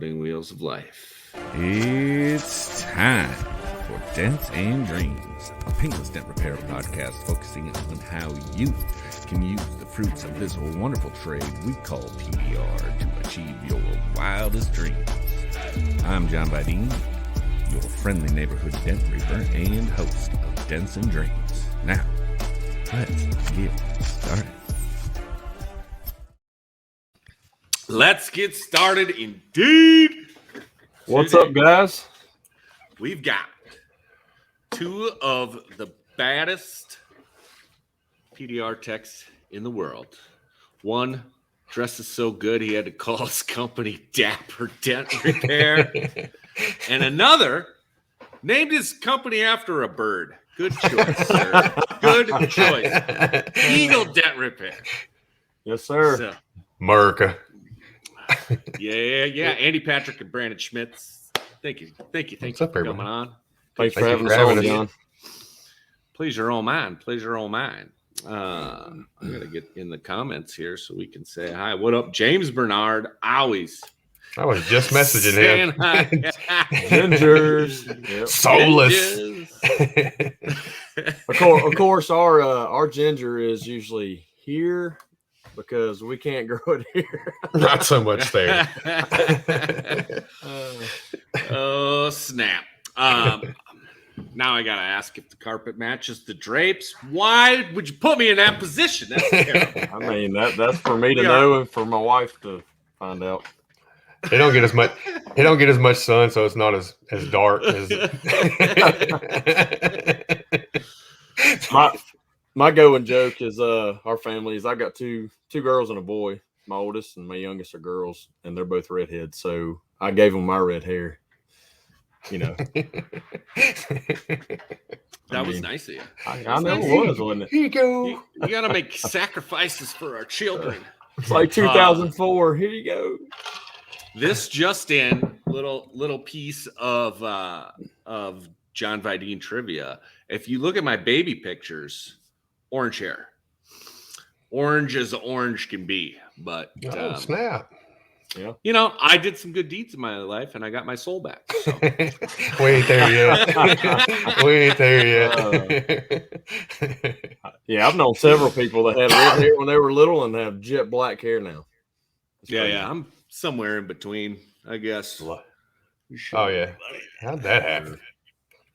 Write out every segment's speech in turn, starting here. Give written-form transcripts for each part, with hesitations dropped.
Wheels of life. It's time for Dents and Dreams, a painless dent repair podcast focusing on how you can use the fruits of this wonderful trade we call PDR to achieve your wildest dreams. I'm John Bideen, your friendly neighborhood dent reaper and host of Dents and Dreams. Now, let's get started. Let's get started indeed. What's up, guys? We've got two of the baddest PDR techs in the world. One dresses so good he had to call his company Dapper Dent Repair. And another named his company after a bird. Good choice, sir. Good choice. Eagle Dent Repair. Yes, sir. So, America. yeah. Andy Patrick and Brandon Schmitz. Thank you What's up, for everybody? coming on. Thanks for Thank having you us for having on, us. John. Pleasure all mine. I'm gonna get in the comments here so we can say hi. What up, James Bernard? Always I was just messaging saying him. hi. Gingers. Yep. Soulless. Of course, our ginger is usually here because we can't grow it here. Not so much there. Oh snap! Now I gotta ask if the carpet matches the drapes. Why would you put me in that position? That's terrible. I mean, that's for me to know and for my wife to find out. He don't get as much sun, so it's not as dark as My going joke is our family is I've got two girls and a boy. My oldest and my youngest are girls, and they're both redheads. So I gave them my red hair. You know, That was nice of you. I know it was, wasn't it? Here you go. You gotta make sacrifices for our children. It's like 2004. Here you go. This just in, little piece of John Vidine trivia. If you look at my baby pictures, orange hair, orange as orange can be. But Oh, snap. Yeah. you know, I did some good deeds in my life, and I got my soul back. So. We ain't there yet. We ain't there yet. Yeah, I've known several people that had red hair when they were little and have jet black hair now. It's crazy. Yeah, I'm somewhere in between, I guess. Oh yeah. How'd that happen?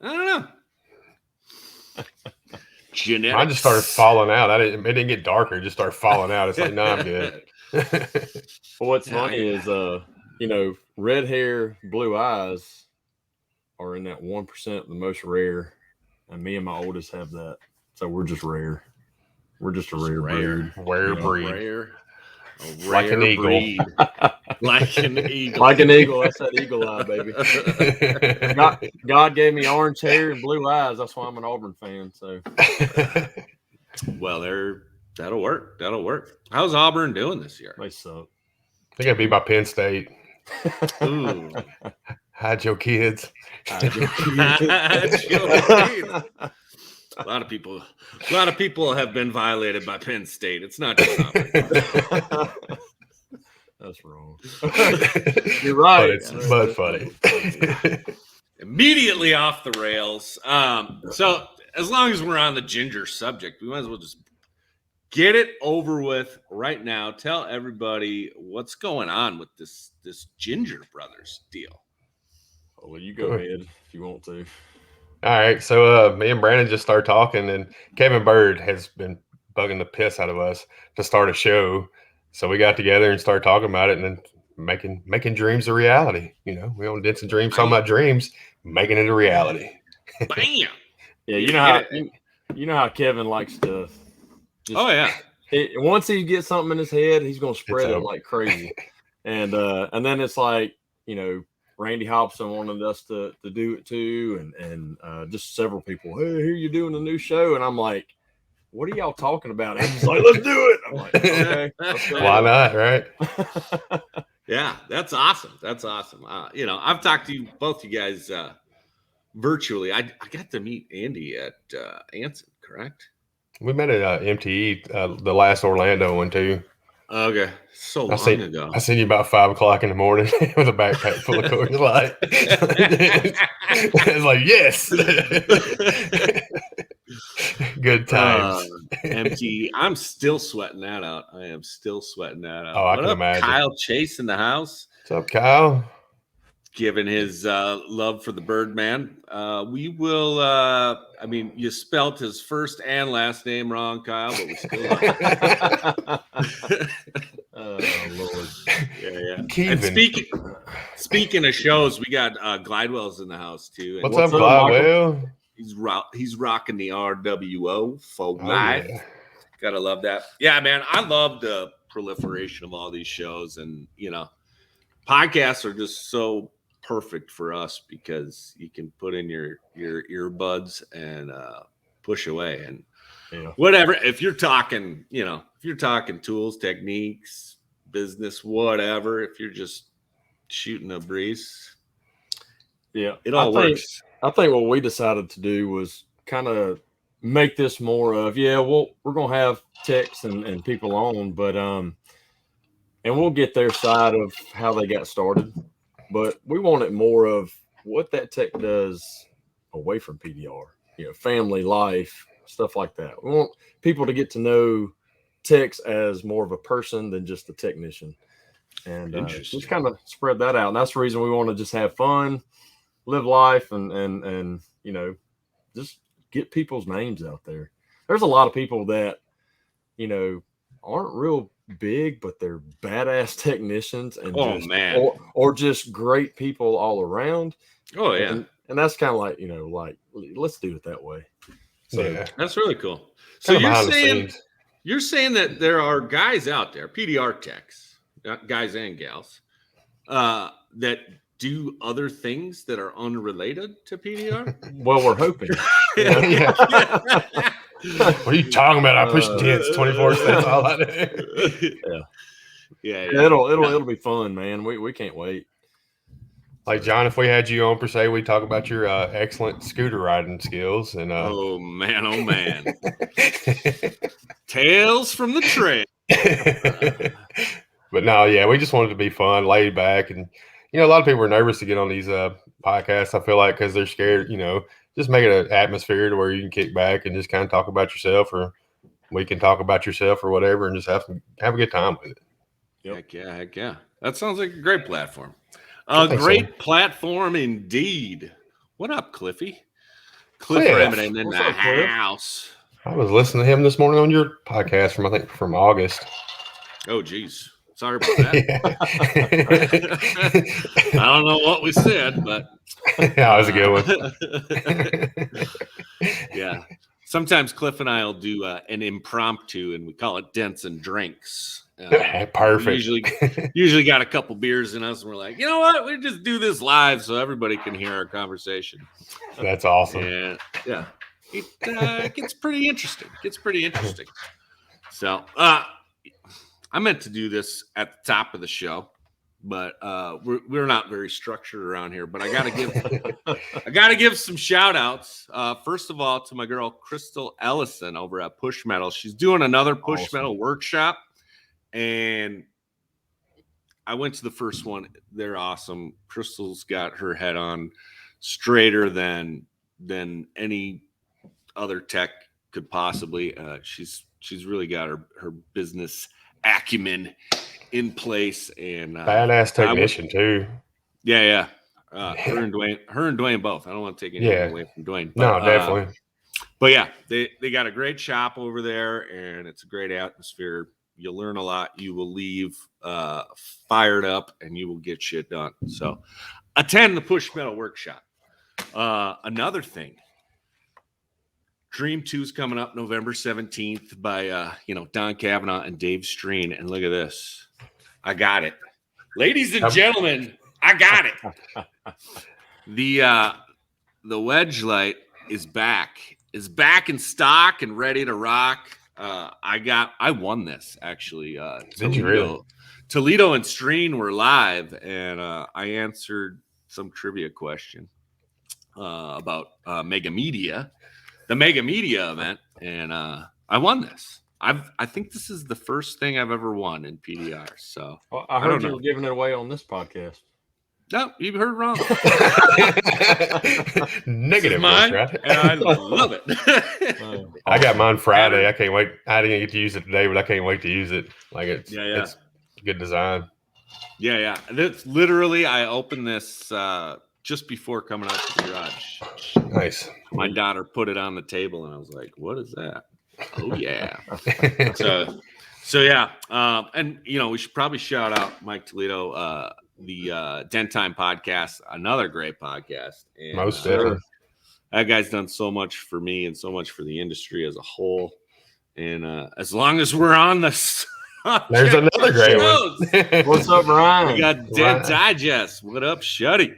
I don't know. Genetics. Mine just started falling out. It didn't get darker. It just started falling out. It's like, no, I'm good. Well, what's funny is, red hair, blue eyes are in that 1%, the most rare. And me and my oldest have that. So we're just rare. We're just a rare breed. Rare breed. Rare Like an eagle. breed. Like an eagle. Like an eagle. That's that eagle eye, baby. God gave me orange hair and blue eyes. That's why I'm an Auburn fan. So, Well, that'll work. How's Auburn doing this year? they suck. They got beat by Penn State. Ooh. Hide your kids. A lot of people have been violated by Penn State. It's not just Auburn. That's wrong. You're right. But funny. Immediately off the rails. So as long as we're on the ginger subject, we might as well just get it over with right now. Tell everybody what's going on with this Ginger Brothers deal. Well, you go ahead if you want to. All right, so me and Brandon just started talking, and Kevin Bird has been bugging the piss out of us to start a show. So we got together and started talking about it, and then making dreams a reality. You know, we on Dents and Dreams, talking about dreams, making it a reality. Bam! Yeah, you know how Kevin likes to. Oh yeah. Once he gets something in his head, he's gonna spread it like crazy, and then it's like Randy Hobson wanted us to do it too, and just several people. Hey, here you're doing a new show, and I'm like, what are y'all talking about? And he's like, let's do it. I'm like, okay, let's go. Why not, right? Yeah, that's awesome. I've talked to both you guys virtually. I got to meet Andy at Anson, correct? We met at MTE, the last Orlando one too. Okay, so I long ago. I seen you about 5 o'clock in the morning with a backpack full of Coors Light. It's like, yes. Good times. MT. I'm still sweating that out. I am still sweating that out. Oh, I What can up, imagine. Kyle Chase in the house? What's up, Kyle? Giving his love for the Birdman. We will. I mean, you spelt his first and last name wrong, Kyle, but we still love him. Oh Lord. Yeah. Kevin. And speaking of shows, we got Glidewell's in the house too. And What's up, Michael? Glidewell? He's rocking the RWO for Oh, life. yeah. Gotta love that. Yeah, man. I love the proliferation of all these shows, and podcasts are just so perfect for us because you can put in your earbuds and push away and whatever. If you're talking, tools, techniques, business, whatever, if you're just shooting a breeze, it all works. I think what we decided to do was kind of make this more of, we're gonna have techs and people on, but and we'll get their side of how they got started. But we want it more of what that tech does away from PDR, family life, stuff like that. We want people to get to know techs as more of a person than just a technician, and just kind of spread that out. And that's the reason we want to just have fun, live life, and just get people's names out there. There's a lot of people that aren't real big, but they're badass technicians and or just great people all around. Oh yeah. And that's kind of like, let's do it that way. So that's really cool. So you're saying that there are guys out there, PDR techs, guys and gals, that do other things that are unrelated to PDR? Well, we're hoping. What are you talking about? I push Dents 24. That's all I do. Yeah. It'll be fun, man. We can't wait. Like John, if we had you on per se, we'd talk about your excellent scooter riding skills. And oh man, tales from the trail. But no, we just wanted to be fun, laid back, and a lot of people are nervous to get on these podcasts. I feel like because they're scared. Just make it an atmosphere to where you can kick back and just kind of talk about yourself, or we can talk about yourself or whatever, and just have a good time with it. Yep. Heck yeah. That sounds like a great platform. Great platform indeed. What up, Cliffy? Cliff Remington in the house. I was listening to him this morning on your podcast from August. Oh, geez. Sorry about that. I don't know what we said, but that was a good one. Yeah. Sometimes Cliff and I will do an impromptu, and we call it Dents and Drinks. Perfect. Usually got a couple beers in us, and we're like, you know what? We just do this live so everybody can hear our conversation. That's awesome. Yeah. It gets pretty interesting. So I meant to do this at the top of the show, but we're not very structured around here. But I gotta give some shout outs. First of all, to my girl Crystal Ellison over at Push Metal. She's doing another Push Metal workshop, and I went to the first one. They're awesome. Crystal's got her head on straighter than any other tech could possibly. She's really got her business acumen in place, and badass technician too. Yeah. Her and Dwayne both. I don't want to take anything away from Dwayne. But, no, definitely. But yeah, they got a great shop over there, and it's a great atmosphere. You'll learn a lot. You will leave fired up, and you will get shit done. So attend the Push Metal workshop. Another thing, Dream 2 is coming up November 17th by Don Cavanaugh and Dave Streen. And look at this. I got it. Ladies and gentlemen, I got it. The wedge light is back in stock and ready to rock. I won this actually. Did you really? Toledo and Streen were live, and I answered some trivia question about Mega Media. The Mega Media event, and I won this. I think this is the first thing I've ever won in PDR. So Well, I heard you were giving it away on this podcast. No, you heard wrong. Negative, mine, right? and I love it. I got mine Friday. I can't wait. I didn't get to use it today, but I can't wait to use it. Like it's good design. Yeah. And it's literally I opened this just before coming out to the garage. Nice. My daughter put it on the table, and I was like, "What is that?" Oh yeah. So yeah. And we should probably shout out Mike Toledo. The Dent Time podcast, another great podcast. And, Most definitely. That guy's done so much for me and so much for the industry as a whole. And as long as we're on this, there's another great one. What's up, Ryan? We got Dent Digest. What up, Shuddy?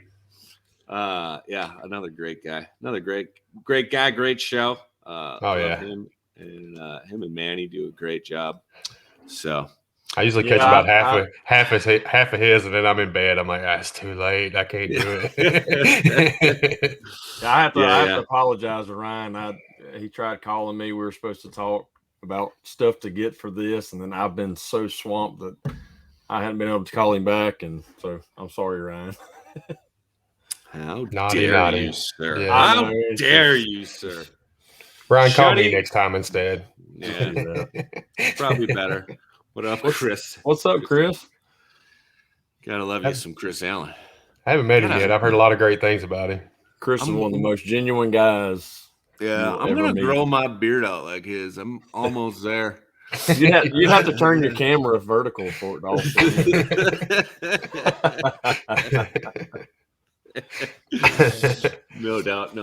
Another great guy. Another great guy. Great show. Him and Manny do a great job. So. I usually catch about half of his, and then I'm in bed. I'm like, it's too late. I can't do it. I have to apologize to Ryan. He tried calling me. We were supposed to talk about stuff to get for this, and then I've been so swamped that I hadn't been able to call him back, and so I'm sorry, Ryan. How dare you, sir? Yeah. How dare you, sir? Brian, call me next time instead. Yeah, probably better. What up, Chris? What's up, Chris? Gotta love you some Chris Allen. I haven't met him yet. I've heard a lot of great things about him. Chris is one of the most genuine guys. Yeah, I'm gonna grow my beard out like his. I'm almost there. You have to turn your camera vertical for it also. No doubt.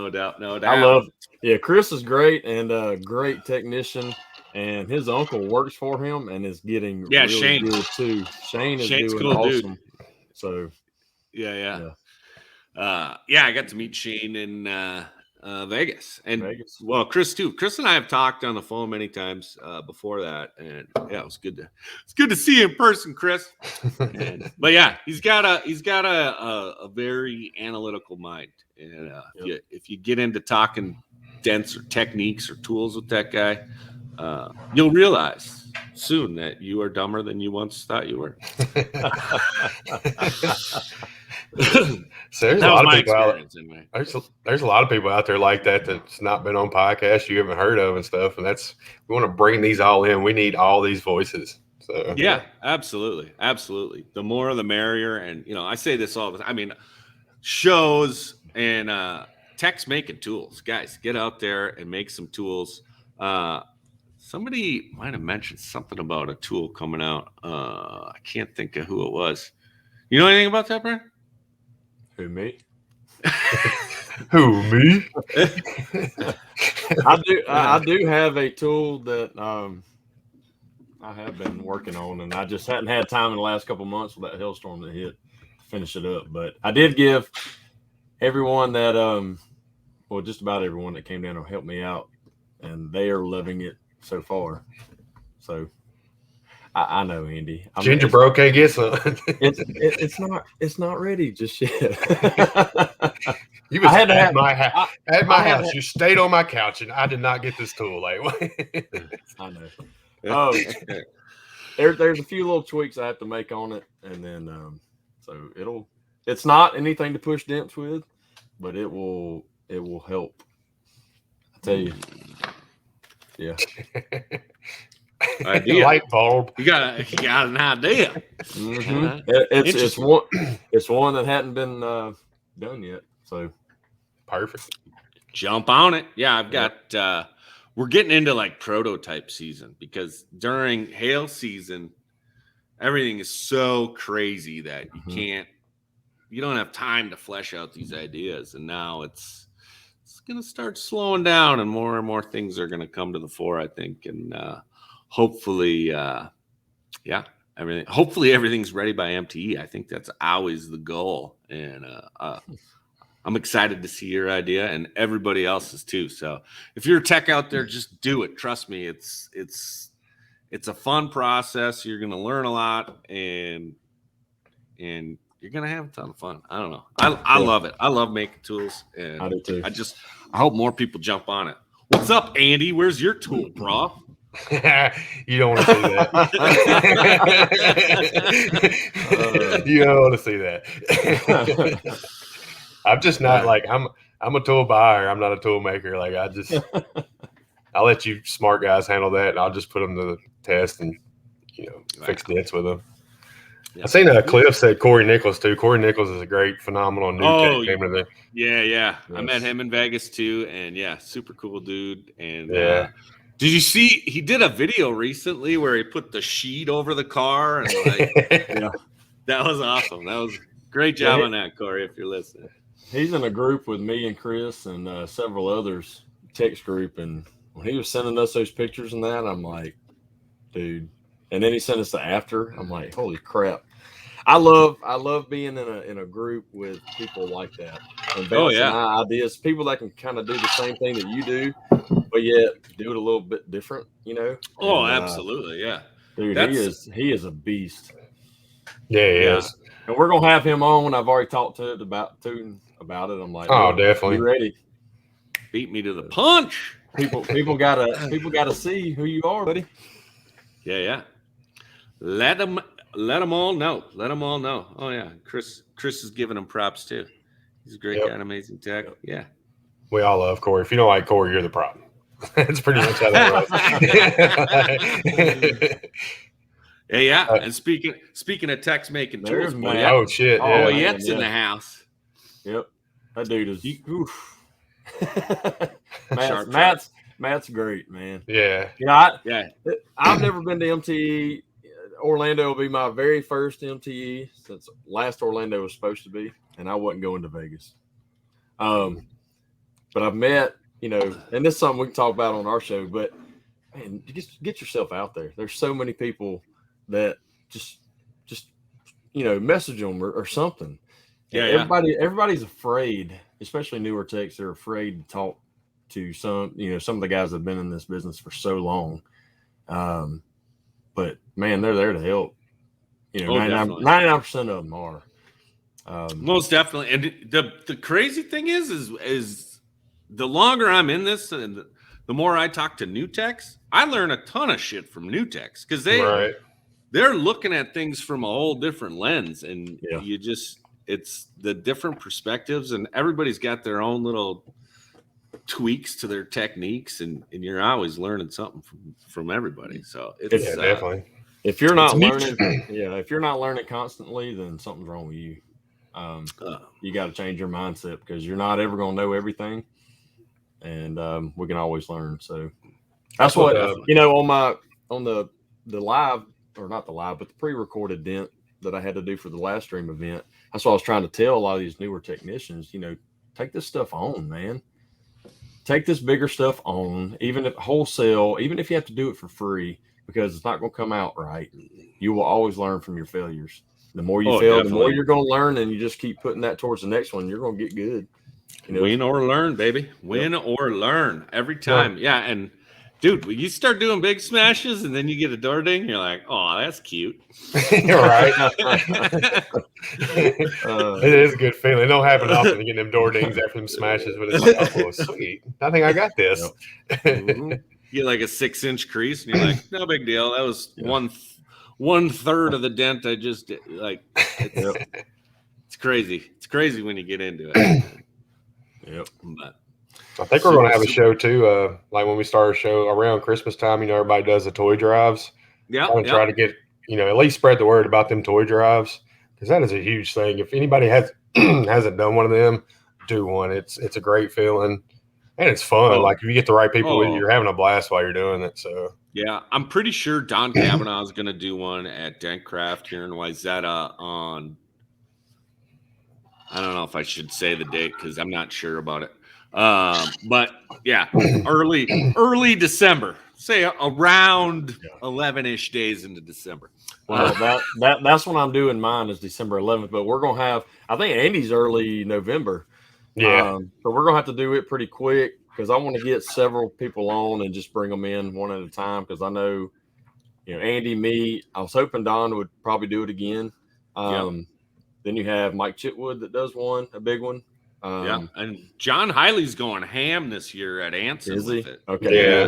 I love it. Yeah, Chris is great and a great technician. And his uncle works for him and is getting really Shane. good too. Shane's doing cool, awesome. Dude. So yeah. I got to meet Shane in Vegas. Well, Chris too. Chris and I have talked on the phone many times before that, and it was good to see you in person, Chris. But yeah, he's got a very analytical mind, and if you get into talking dents or techniques or tools with that guy, you'll realize soon that you are dumber than you once thought you were. So there's a lot of people anyway. There's a lot of people out there like that's not been on podcasts you haven't heard of and stuff, and we want to bring these all in. We need all these voices. So yeah, absolutely. The more the merrier. And I say this all the time. I mean, shows and techs making tools, guys. Get out there and make some tools. Somebody might have mentioned something about a tool coming out. I can't think of who it was. You know anything about that, Brian? Who, me? Who, me? I do have a tool that I have been working on, and I just hadn't had time in the last couple months with that hailstorm that hit to finish it up. But I did give everyone that, just about everyone that came down to help me out, and they are loving it so far. So I know, Andy. Ginger bro can't get some. It's not ready just yet. You was at my house. You stayed on my couch, and I did not get this tool. Like, I know. There's a few little tweaks I have to make on it, and then it's not anything to push dents with, but it will help. I tell you. Yeah. Idea. Light bulb. You got an idea. Mm-hmm. It's one that hadn't been done yet. So perfect. Jump on it. Yeah, I've got we're getting into like prototype season, because during hail season everything is so crazy that you don't have time to flesh out these ideas, and now it's going to start slowing down, and more things are going to come to the fore, I think, and hopefully everything's ready by MTE. I think that's always the goal, and I'm excited to see your idea and everybody else's too. So if you're a tech out there, just do it. Trust me, it's a fun process. You're going to learn a lot, and you're going to have a ton of fun. I don't know. I love it. I love making tools, and I do too. I hope more people jump on it. What's up, Andy? Where's your tool, bro? You don't want to see that. You don't want to see that. I'm just not like I'm a tool buyer. I'm not a tool maker. Like I'll let you smart guys handle that, and I'll just put them to the test and fix dents with them. Yeah. I seen Cliff said Corey Nichols too. Corey Nichols is a great, phenomenal new tech. Yeah. I met him in Vegas too, and super cool dude. And did you see he did a video recently where he put the sheet over the car and that was awesome. That was great job on that, Corey, if you're listening. He's in a group with me and Chris and several others, text group, and when he was sending us those pictures and that, I'm like, dude. And then he sent us the after. I'm like, holy crap! I love being in a group with people like that and bouncing ideas. People that can kind of do the same thing that you do, but yet do it a little bit different. Oh, absolutely, yeah. Dude, he is a beast. Yeah, he is. And we're gonna have him on. I've already talked to it about it. I'm like, oh, definitely. You ready? Beat me to the punch. People gotta see who you are, buddy. Yeah. Let them all know. Let them all know. Oh yeah, Chris is giving him props too. He's a great guy, an amazing tech. Yeah. We all love Corey. If you don't like Corey, you're the problem. That's pretty much how that was. Yeah. And speaking of techs making tools, boy, oh shit. Oh, Yet's in the house. Yep. That dude is. Matt's great, man. Yeah. I've never been to MTE. Orlando will be my very first MTE since last Orlando was supposed to be, and I wasn't going to Vegas. But I've met, and this is something we can talk about on our show, but man, get yourself out there. There's so many people that just message them or something. Yeah, everybody's afraid, especially newer techs. They're afraid to talk to some of the guys that have been in this business for so long. But man, they're there to help. 99% of them are. Most definitely. And the crazy thing is the longer I'm in this and the more I talk to new techs, I learn a ton of shit from new techs because they're looking at things from a whole different lens, and it's the different perspectives, and everybody's got their own little tweaks to their techniques, and you're always learning something from everybody. So it's definitely. If you're not learning, if you're not learning constantly, then something's wrong with you. You got to change your mindset because you're not ever going to know everything, and we can always learn. So that's what on the live, or not the live, but the pre-recorded dent that I had to do for the last stream event. That's what I was trying to tell a lot of these newer technicians. Take this stuff on, man. Take this bigger stuff on, even if wholesale, even if you have to do it for free, because it's not going to come out right. You will always learn from your failures. The more you fail, the more you're going to learn, and you just keep putting that towards the next one. You're going to get good. Win or learn, baby. Win or learn every time. Yeah. And dude, when you start doing big smashes and then you get a door ding, you're like, oh, that's cute. You're right. It is a good feeling. It don't happen often to get them door dings after them smashes, but it's like, oh, sweet. I think I got this. You get like a 6-inch crease and you're like, no big deal. That was 1/3 of the dent I just did. Like, it's crazy. It's crazy when you get into it. Yep. But I think we're going to have a show too. Like when we start a show around Christmas time, everybody does the toy drives. Yeah. Try to get, at least spread the word about them toy drives, because that is a huge thing. If anybody hasn't done one of them, do one. It's a great feeling and it's fun. Like if you get the right people with you, you're having a blast while you're doing it. So yeah, I'm pretty sure Don Kavanaugh is going to do one at Dentcraft here in Wayzata on. I don't know if I should say the date because I'm not sure about it. But yeah, early December, say around 11-ish days into December. Well, that's when I'm doing mine is December 11th, but we're going to have, I think Andy's early November. Yeah. So we're going to have to do it pretty quick because I want to get several people on and just bring them in one at a time. Cause I know, Andy, me, I was hoping Don would probably do it again. Then you have Mike Chitwood that does one, a big one. And John Hiley's going ham this year at Anson. Is he? With it. Okay. Yeah.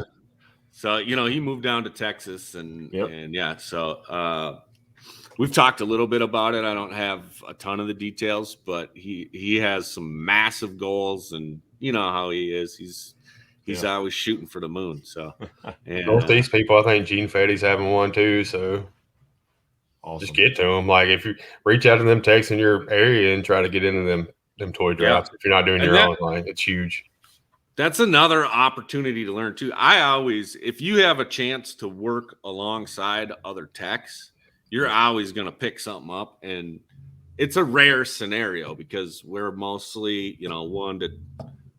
So, he moved down to Texas and Yep. yeah, so we've talked a little bit about it. I don't have a ton of the details, but he has some massive goals, and you know how he is. He's always shooting for the moon. So, and, Northeast people, I think Gene Fetty's having one too. So awesome. Just get to them. Like if you reach out to them techs in your area and try to get into them toy drafts. If you're not doing your own, like it's huge. That's another opportunity to learn too. If you have a chance to work alongside other techs, you're always going to pick something up. And it's a rare scenario because we're mostly, 1 to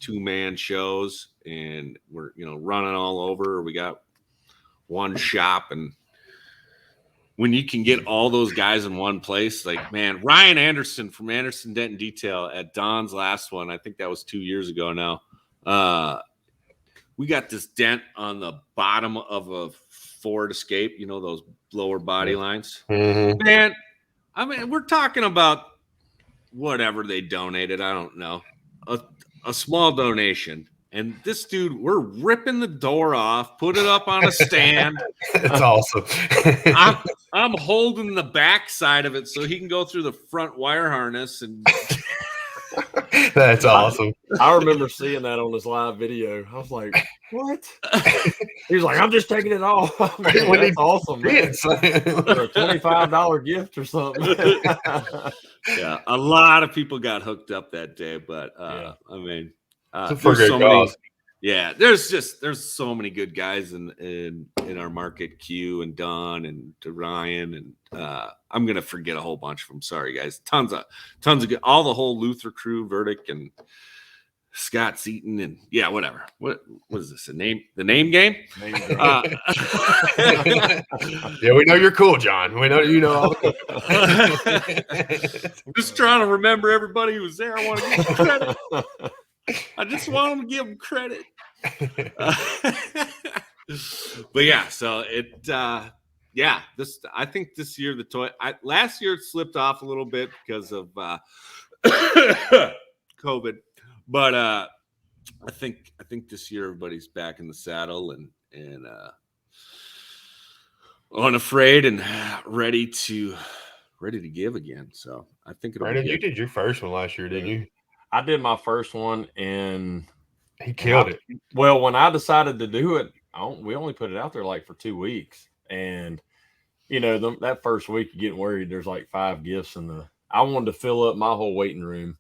2 man shows, and we're, running all over. We got one shop, and when you can get all those guys in one place, like, man, Ryan Anderson from Anderson Dent and Detail at Don's last one, I think that was 2 years ago now. We got this dent on the bottom of a Ford Escape, those lower body lines. Mm-hmm. Man, I mean, we're talking about whatever they donated. I don't know, a small donation. And this dude, we're ripping the door off, put it up on a stand. That's awesome. I'm holding the back side of it so he can go through the front wire harness. And that's awesome. I remember seeing that on his live video. I was like, what? He was like, I'm just taking it off. That's awesome, man. For a $25 gift or something. Yeah, a lot of people got hooked up that day, but I mean, there's so many. Yeah, there's so many good guys in our market. Q and Don and to Ryan, and I'm gonna forget a whole bunch of them. Sorry, guys. Tons of good. All the whole Luther crew, Verdict and Scott Seaton, and yeah, whatever. What is this? The name game? Yeah, we know you're cool, John. We know you know all the I'm just trying to remember everybody who was there. I want to give them credit. I just want them to give them credit. But yeah, so I think this year last year it slipped off a little bit because of COVID, but I think this year everybody's back in the saddle and unafraid and ready to give again. So I think it'll be good. You did your first one last year, didn't you? I did my first one, and he killed it. Well, when I decided to do it, we only put it out there like for 2 weeks, and that first week you're getting worried. There's like 5 gifts I wanted to fill up my whole waiting room,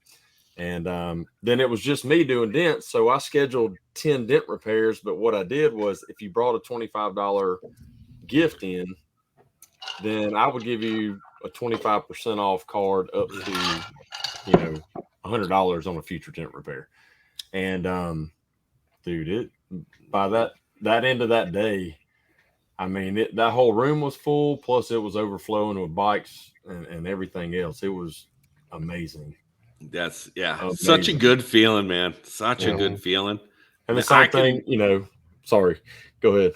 and then it was just me doing dents. So I scheduled 10 dent repairs. But what I did was, if you brought a $25 gift in, then I would give you a 25% off card up to $100 on a future dent repair. And dude, by that end of that day, I mean, that whole room was full, plus it was overflowing with bikes and everything else. It was amazing. That's such a good feeling, man. Such a good feeling. And the same thing, sorry, go ahead.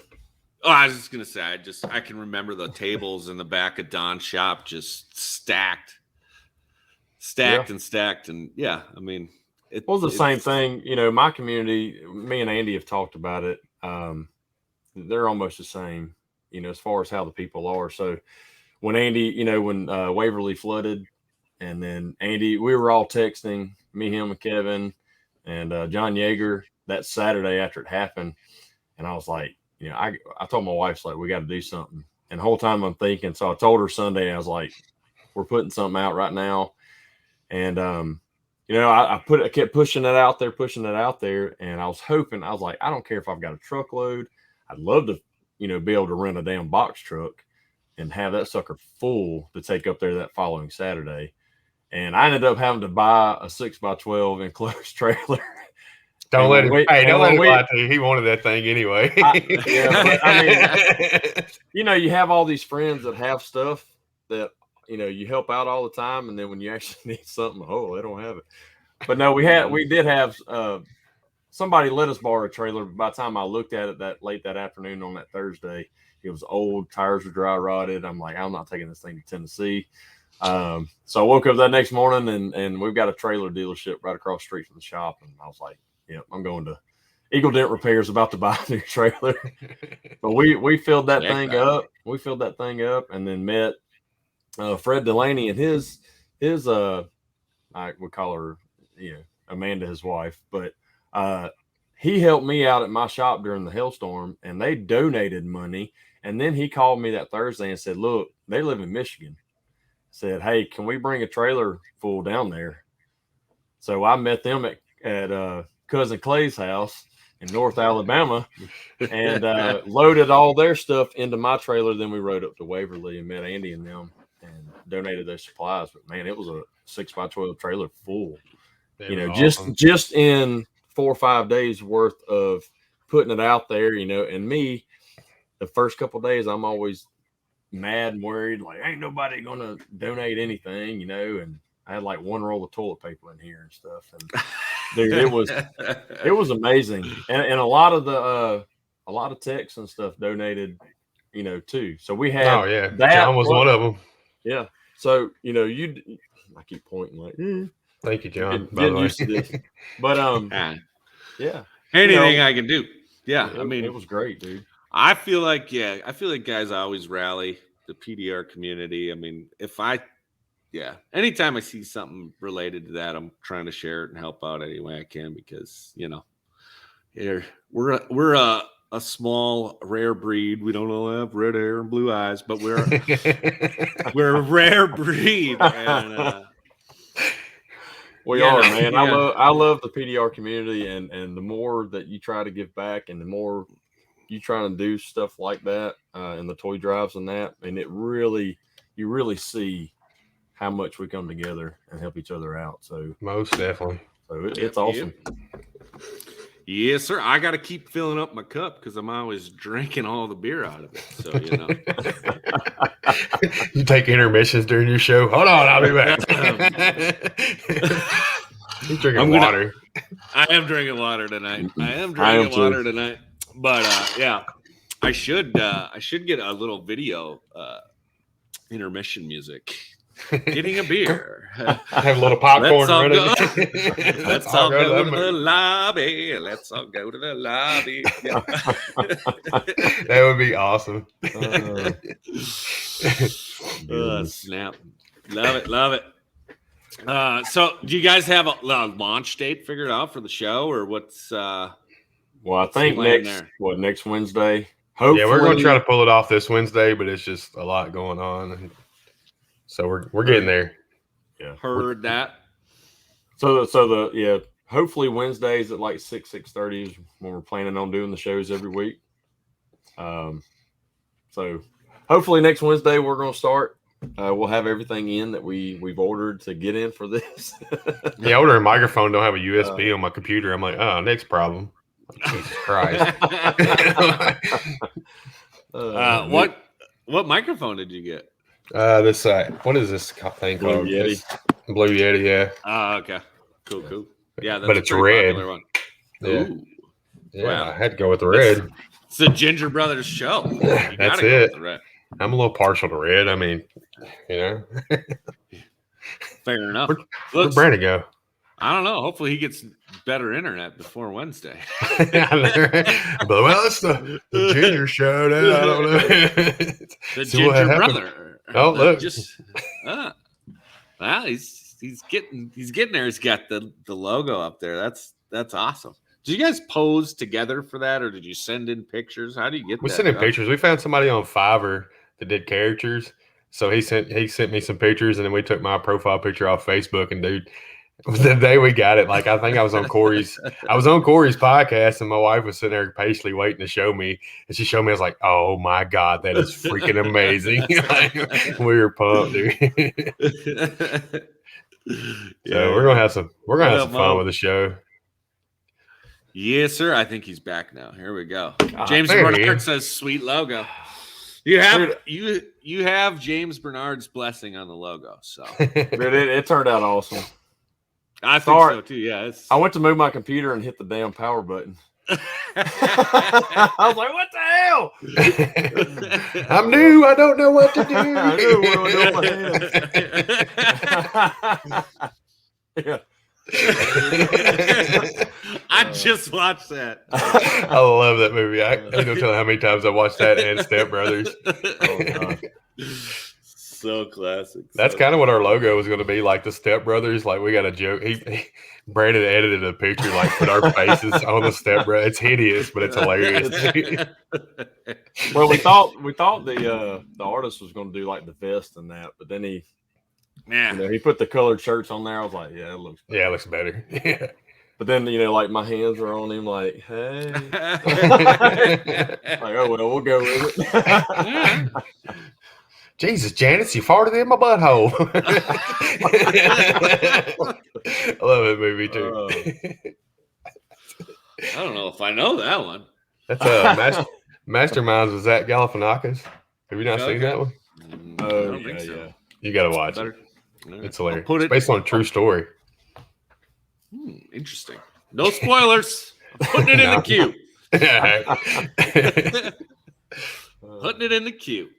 Oh, I was just gonna say, I can remember the tables in the back of Don's shop just stacked and stacked, and I mean, it was the same thing. My community, me and Andy have talked about it. They're almost the same, as far as how the people are. So when Andy, when Waverly flooded, and then Andy, we were all texting, me, him, and Kevin, and John Yeager that Saturday after it happened, and I was like, I told my wife, like, we got to do something. And the whole time I'm thinking, so I told her Sunday, I was like, we're putting something out right now. And, I kept pushing it out there. And I was like, I don't care if I've got a truckload. I'd love to, be able to rent a damn box truck and have that sucker full to take up there that following Saturday. And I ended up having to buy a 6x12 enclosed trailer. Don't let him lie to you. He wanted that thing anyway. I mean, you have all these friends that have stuff that, you help out all the time. And then when you actually need something, they don't have it. But no, we did have somebody let us borrow a trailer. By the time I looked at it late that afternoon on that Thursday, it was old, tires were dry rotted. I'm like, I'm not taking this thing to Tennessee. So I woke up that next morning and we've got a trailer dealership right across the street from the shop. And I was like, I'm going to Eagle Dent Repair is about to buy a new trailer, but we filled that thing up. We filled that thing up, and then met Fred Delaney and his I would call her, Amanda, his wife, but he helped me out at my shop during the hailstorm, and they donated money. And then he called me that Thursday and said, "Look, they live in Michigan." Said, "Hey, can we bring a trailer full down there?" So I met them at cousin Clay's house in North Alabama, and loaded all their stuff into my trailer. Then we rode up to Waverly and met Andy and them and donated their supplies. But man, it was a 6x12 trailer full. Awesome. just in 4 or 5 days worth of putting it out there. And me, the first couple of days, I'm always mad and worried, like ain't nobody gonna donate anything, and I had like one roll of toilet paper in here and stuff, and dude, it was amazing. And a lot of techs and stuff donated, too. So we had that. John was one of them. Yeah. So I keep pointing like thank you, John. Getting used to this. But yeah. Anything I can do. Yeah. I mean, it was great, dude. I feel like guys always rally the PDR community. I mean, anytime I see something related to that, I'm trying to share it and help out any way I can, because, we're a small, rare breed. We don't all have red hair and blue eyes, but we're a rare breed. And, we are, man. Yeah. I love the PDR community, and the more that you try to give back, and the more you try to do stuff like that, and the toy drives and that, and you really see how much we come together and help each other out. So most definitely. So it's awesome. Yes, sir. I got to keep filling up my cup because I'm always drinking all the beer out of it. So, You take intermissions during your show. Hold on, I'll be back. He's drinking water. I am drinking water tonight. But I should get a little video intermission music. Getting a beer. I have a little popcorn ready. Let's all go to the lobby. Let's all go to the lobby. Yeah. That would be awesome. Snap. Love it. So do you guys have a launch date figured out for the show, or what's well, I think next Wednesday. Hopefully. Yeah, we're going to try to pull it off this Wednesday, but it's just a lot going on. So we're getting there. Yeah. Heard that. So hopefully Wednesdays at like 6:30 is when we're planning on doing the shows every week. So hopefully next Wednesday we're going to start. We'll have everything in that we've ordered to get in for this. Yeah, ordering a microphone, don't have a USB on my computer. I'm like, oh, next problem. Jesus Christ. What microphone did you get? This what is this thing called? Blue Yeti. Blue Yeti, yeah. Oh, okay. Cool. Yeah, that's but it's red. One. Yeah. Ooh. Yeah, wow. I had to go with the red. It's the Ginger Brothers show. That's it. I'm a little partial to red. I mean, Fair enough. Where'd Brandon go? I don't know. Hopefully he gets better internet before Wednesday. But well, it's the Ginger show now. I don't know. The Ginger Brother. Oh, look. Well, he's getting there. He's got the logo up there. That's awesome. Did you guys pose together for that, or did you send in pictures? How do you get? We sent in pictures. We found somebody on Fiverr that did characters, so he sent me some pictures, and then we took my profile picture off Facebook. And dude, the day we got it, like I think I was on Corey's podcast, and my wife was sitting there patiently waiting to show me, and she showed me. I was like, "Oh my god, that is freaking amazing!" We were pumped, dude. So we're gonna have some fun with the show. Yes, sir. I think he's back now. Here we go. James Bernard says, "Sweet logo." You have James Bernard's blessing on the logo, so it turned out awesome. I think so too. Yeah, I went to move my computer and hit the damn power button. I was like, "What the hell?" I'm new. I don't know what to do. Yeah. I just watched that. I love that movie. I ain't no telling how many times I watched that and Step Brothers. Oh, God. So classic. That's kind of what our logo was going to be, like the Step Brothers. Like we got a joke. Brandon edited a picture, like put our faces on the Step Brothers. It's hideous, but it's hilarious. Well, we thought the artist was going to do like the vest and that, but then he put the colored shirts on there. I was like, yeah, it looks better. Yeah, it looks better. Yeah. But then like my hands were on him, like, hey, like, oh well, we'll go with it. Jesus, Janice, you farted in my butthole. I love that movie too. I don't know if I know that one. That's Masterminds with Zach Galifianakis. Have you not seen that one? I don't think so. Yeah. You got to watch it. It's hilarious. It's based on a true story. Interesting. No spoilers. I'm putting it in the queue. Putting it in the queue.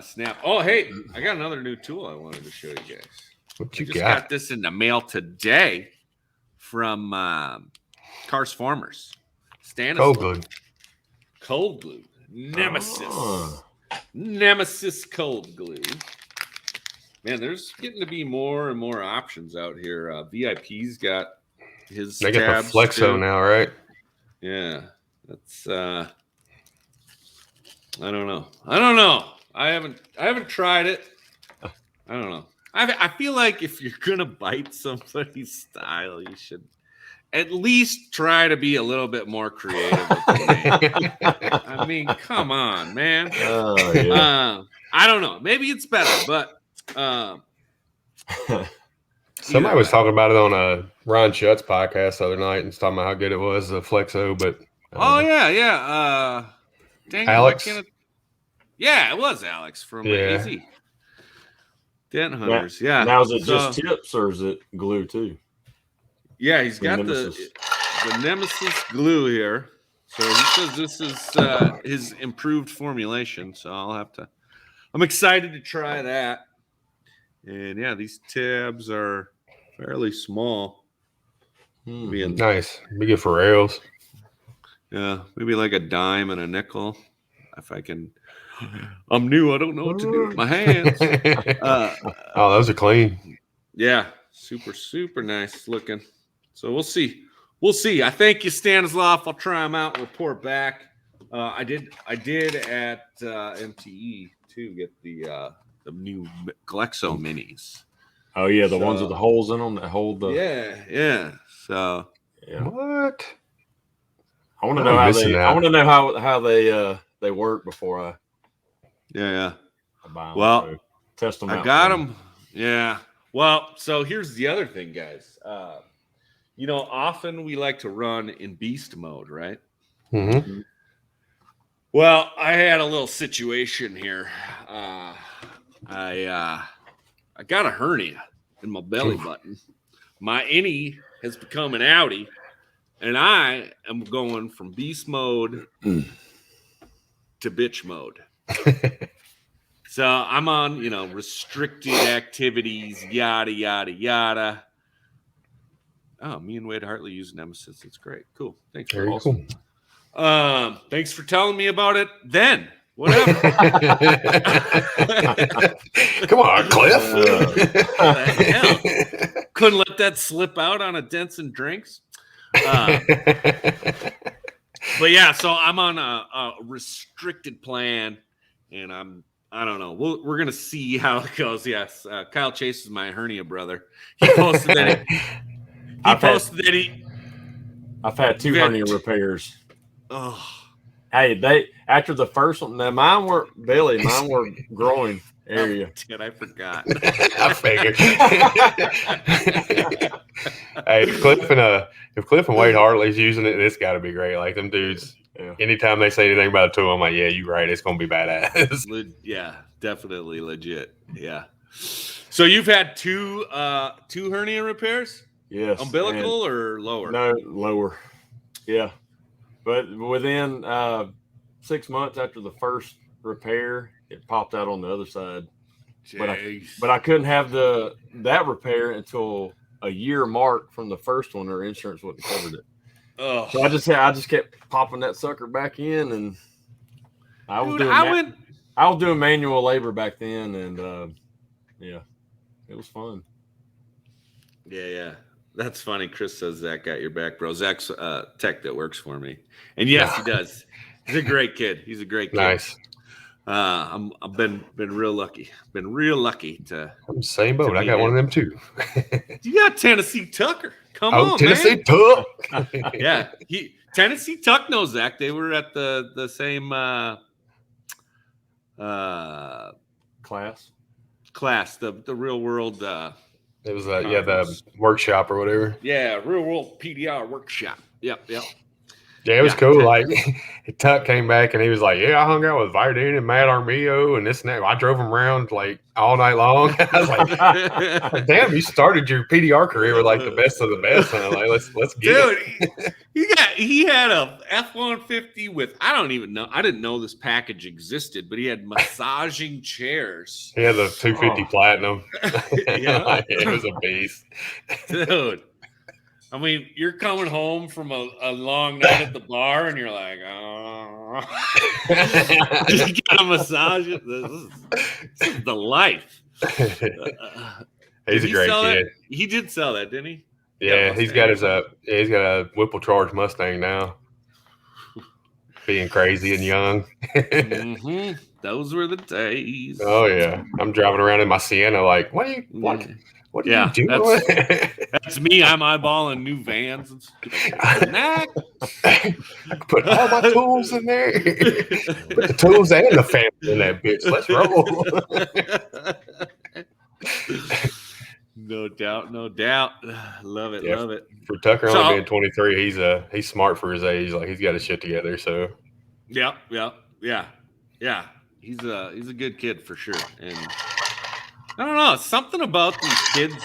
Snap. Oh, hey, I got another new tool I wanted to show you guys. What you I just got this in the mail today from Cars Farmers. Cold glue. Cold glue. Nemesis. Nemesis cold glue. Man, there's getting to be more and more options out here. VIP's got his They got the Flexo now, right? Yeah. That's I don't know. I haven't tried it. I don't know. I feel like if you're gonna bite somebody's style, you should at least try to be a little bit more creative with the name. I mean, come on, man. Oh, yeah. I don't know. Maybe it's better, but somebody was talking about it on Ron Schutt's podcast the other night and was talking about how good it was, the Flexo, but yeah. Dang Alex. Yeah, it was Alex from AZ. Dent Hunters. Yeah. Now is it just tips or is it glue too? Yeah, he's got the Nemesis glue here. So he says this is his improved formulation. So I'm excited to try that. And yeah, these tabs are fairly small. Nice. Be good for rails. Yeah, maybe like a dime and a nickel. If I can. I'm new. I don't know what to do with my hands. Oh, those are clean. Yeah, super, super nice looking. So we'll see. I thank you, Stanislav. I'll try them out and report back. I did at MTE too get the new Glexo minis. Oh yeah, the ones with the holes in them that hold the. Yeah. So what? I want to know how they. I want to know how they work before I. Yeah. I buy them. Well, so test them. I got them. Yeah. Well, so here's the other thing, guys. Often we like to run in beast mode, right? Mm-hmm. Well, I had a little situation here. I got a hernia in my belly button. My innie has become an outie, and I am going from beast mode to bitch mode. So I'm on, restricted activities, yada, yada, yada. Oh, me and Wade Hartley use Nemesis. It's great. Cool. Thanks. Very cool. Thanks for telling me about it then. Whatever. Come on, Cliff. Couldn't let that slip out on a Dents and Drinks. But yeah, so I'm on a restricted plan, and I don't know. We're gonna see how it goes. Yes, Kyle Chase is my hernia brother. He posted that. I've had 2 hernia repairs. Oh, hey, after the first one. Now mine were groin area. Shit, I forgot. I figured. Hey, if Cliff and Wade Hartley's using it, it's got to be great. Like them dudes. Yeah. Anytime they say anything about a tool, I'm like, yeah, you're right. It's gonna be badass. Yeah, definitely legit. Yeah. So you've had two hernia repairs? Yes. Umbilical or lower? No, lower. Yeah. But within 6 months after the first repair, it popped out on the other side. But I couldn't have that repair until a year mark from the first one, their insurance wouldn't have covered it. Oh, So I just kept popping that sucker back in, and I was doing manual labor back then, and yeah, it was fun. Yeah. That's funny. Chris says Zach got your back, bro. Zach's tech that works for me, and yes, he does. He's a great kid. He's a great kid. Nice. I've been real lucky. Been real lucky to. I'm the same boat. I got one of them too. You got Tennessee Tucker. Come on, Tennessee man. Tuck. Yeah, Tennessee Tuck knows Zach. They were at the same class, the real world. It was the workshop or whatever. Yeah, real world PDR workshop. Yep. Yeah, it was cool. Like Tuck came back and he was like, "Yeah, I hung out with Vardine and Matt Armillo and this and that. I drove him around like all night long." I was like, "Damn, you started your PDR career with like the best of the best." And I'm like, "Let's get it." He had a F-150 with I didn't know this package existed, but he had massaging chairs. He had the 250 Platinum. Yeah, it was a beast, dude. I mean, you're coming home from a long night at the bar, and you're like, "Oh, you got a massage." This is the life. He's a great kid. He did sell that, didn't he? Yeah, he's got a Whipple Charge Mustang now. Being crazy and young. Mm-hmm. Those were the days. Oh yeah, I'm driving around in my Sienna like, what are you doing? That's me. I'm eyeballing new vans. I could put all my tools in there. Put the tools and the family in that bitch. Let's roll. No doubt. Love it. For Tucker only being 23, he's smart for his age. Like he's got his shit together. So yeah. He's a good kid for sure. And I don't know, something about these kids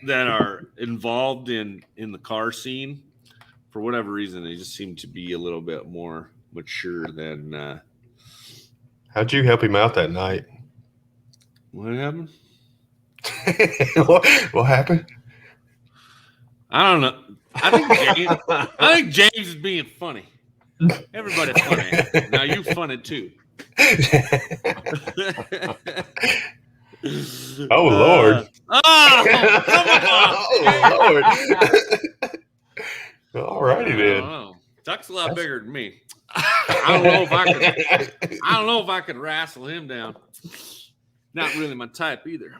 that are involved in the car scene, for whatever reason, they just seem to be a little bit more mature than. How'd you help him out that night? What happened? What happened? I don't know. I think James is being funny. Everybody's funny. Now you funny too. Oh Lord! Oh, Lord! Alrighty then. Tuck's a lot bigger than me. I don't know if I could wrestle him down. Not really my type either.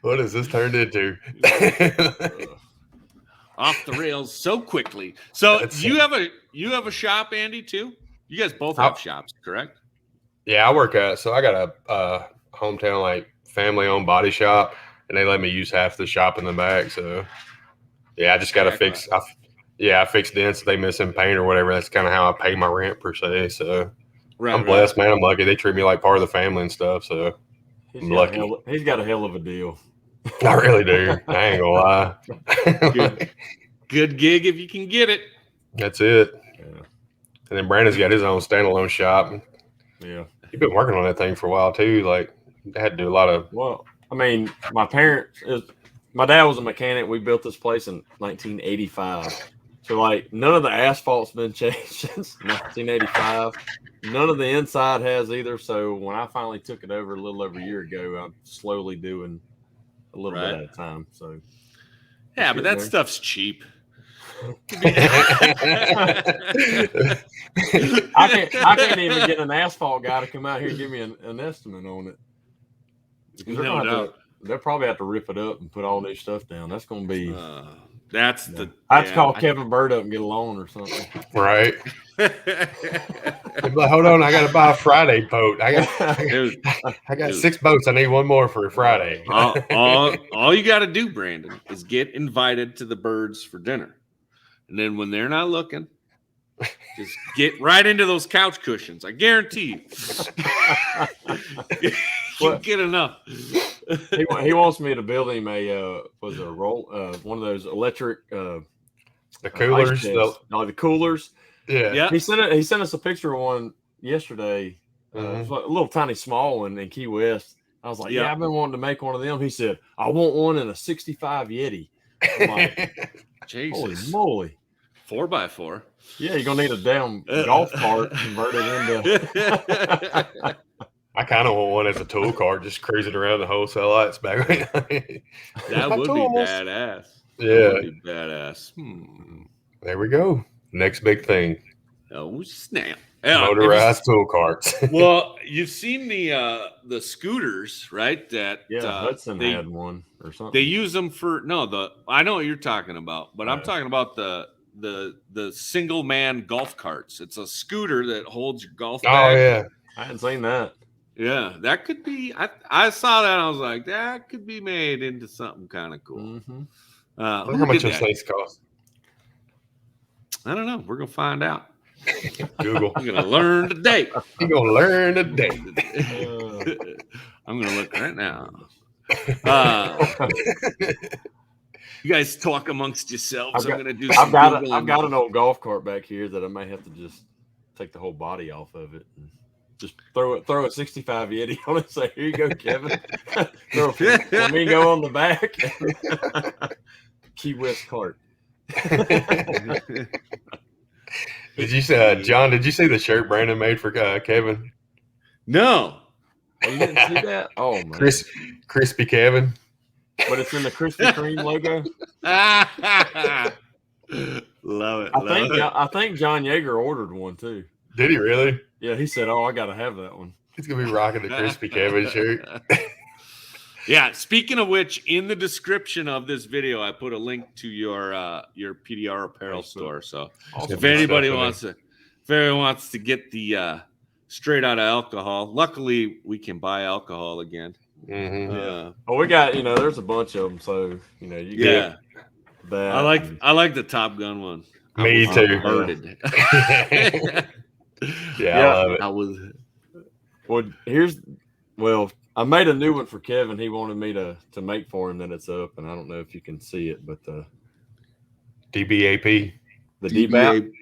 What has this turned into? Off the rails so quickly. So you have a shop, Andy, too? You guys both have shops, correct? Yeah, I work at. So I got a hometown like family-owned body shop, and they let me use half the shop in the back. So yeah, I just got to fix. I fix dents if they missing paint or whatever. That's kind of how I pay my rent per se. So I'm blessed, man. I'm lucky. They treat me like part of the family and stuff. So I'm lucky. He's got a hell of a deal. I really do. I ain't gonna lie. Good gig if you can get it. That's it. Yeah. And then Brandon's got his own standalone shop. Yeah. He's been working on that thing for a while too. Like, I had to do a lot of. Well, I mean, my dad was a mechanic. We built this place in 1985. So, like, none of the asphalt's been changed since 1985. None of the inside has either. So, when I finally took it over a little over a year ago, I'm slowly doing a little bit at a time. So, yeah, but that stuff's cheap. I can't even get an asphalt guy to come out here and give me an estimate on it. They'll probably have to rip it up and put all new stuff down. That's going to be. I have to call Kevin Bird up and get a loan or something. Right. Like, hold on, I got to buy a Friday boat. I got 6 boats. I need one more for a Friday. all you got to do, Brandon, is get invited to the Birds for dinner. And then when they're not looking, just get right into those couch cushions. I guarantee you. You get enough. He wants me to build him one of those electric the coolers. The coolers. Yeah. He sent us a picture of one yesterday. It was like a little tiny small one in Key West. I was like, yeah, I've been wanting to make one of them. He said, I want one in a 65 Yeti. I'm like, Jesus. Holy moly. 4x4. Yeah, you're going to need a damn golf cart converted into. I kind of want one as a tool cart, just cruising around the wholesale lights back. That would be badass. Yeah. That would be badass. There we go. Next big thing. Oh, snap. Motorized tool carts. Well, you've seen the scooters, right? That Hudson had one or something. They use them for I know what you're talking about, but I'm talking about the single man golf carts. It's a scooter that holds your golf bag. Oh yeah. I hadn't seen that. Yeah, that could be. I saw that and I was like, that could be made into something kind of cool. Mm-hmm. How much those things cost? I don't know. We're gonna find out. Google. I'm gonna learn today. You're gonna learn today. I'm gonna look right now. You guys talk amongst yourselves. I'm gonna do. I've got an old golf cart back here that I may have to just take the whole body off of it and just throw a 65 Yeti on it. Say, here you go, Kevin. Throw a flamingo on the back. Key West cart. Did you say, John? Did you see the shirt Brandon made for Kevin? No. Oh, you didn't see that? Oh man, Crispy Kevin. But it's in the Krispy Kreme logo. Love it. I think John Yeager ordered one too. Did he really? Yeah, he said, "Oh, I got to have that one." He's gonna be rocking the Crispy Kevin shirt. Yeah. Speaking of which, in the description of this video, I put a link to your PDR apparel store. So awesome. if anybody wants to get the straight out of alcohol, luckily we can buy alcohol again. Mm-hmm. We got there's a bunch of them. So you get that. I like the Top Gun one. Me too. Yeah, I love it. I made a new one for Kevin. He wanted me to make for him that it's up, and I don't know if you can see it, but the DBAP. The DBAP.